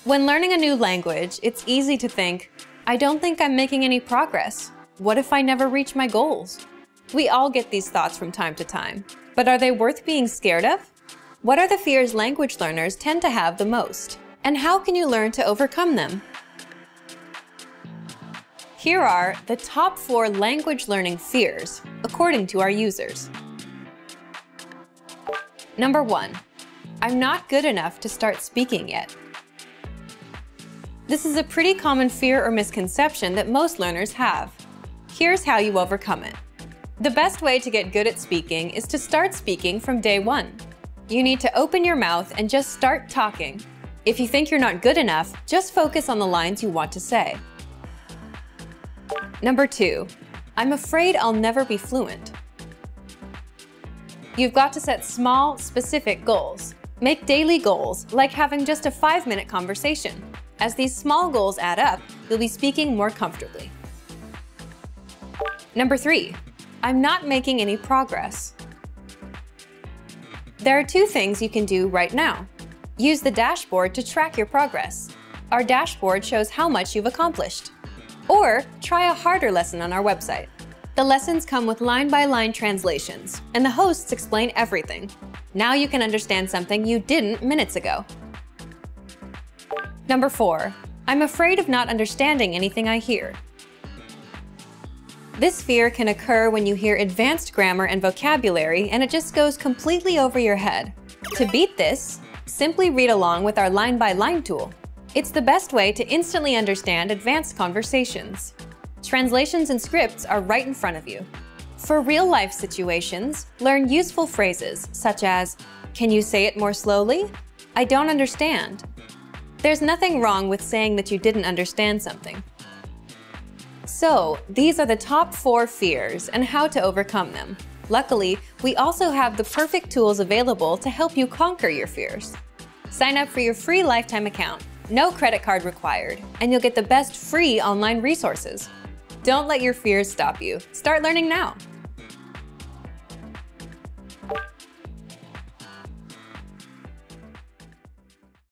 When learning a new language, it's easy to think, I don't think I'm making any progress. What if I never reach my goals? We all get these thoughts from time to time, but are they worth being scared of? What are the fears language learners tend to have the most? And how can you learn to overcome them? Here are the top 4 language learning fears, according to our users. Number 1, I'm not good enough to start speaking yet. This is a pretty common fear or misconception that most learners have. Here's how you overcome it. The best way to get good at speaking is to start speaking from day 1. You need to open your mouth and just start talking. If you think you're not good enough, just focus on the lines you want to say. Number 2, I'm afraid I'll never be fluent. You've got to set small, specific goals. Make daily goals, like having just a 5-minute conversation. As these small goals add up, you'll be speaking more comfortably. Number 3, I'm not making any progress. There are 2 things you can do right now. Use the dashboard to track your progress. Our dashboard shows how much you've accomplished. Or try a harder lesson on our website. The lessons come with line-by-line translations, and the hosts explain everything. Now you can understand something you didn't minutes ago. Number 4, I'm afraid of not understanding anything I hear. This fear can occur when you hear advanced grammar and vocabulary and it just goes completely over your head. To beat this, simply read along with our line-by-line tool. It's the best way to instantly understand advanced conversations. Translations and scripts are right in front of you. For real-life situations, learn useful phrases such as, "Can you say it more slowly? I don't understand." There's nothing wrong with saying that you didn't understand something. So, these are the top 4 fears and how to overcome them. Luckily, we also have the perfect tools available to help you conquer your fears. Sign up for your free lifetime account. No credit card required, and you'll get the best free online resources. Don't let your fears stop you. Start learning now.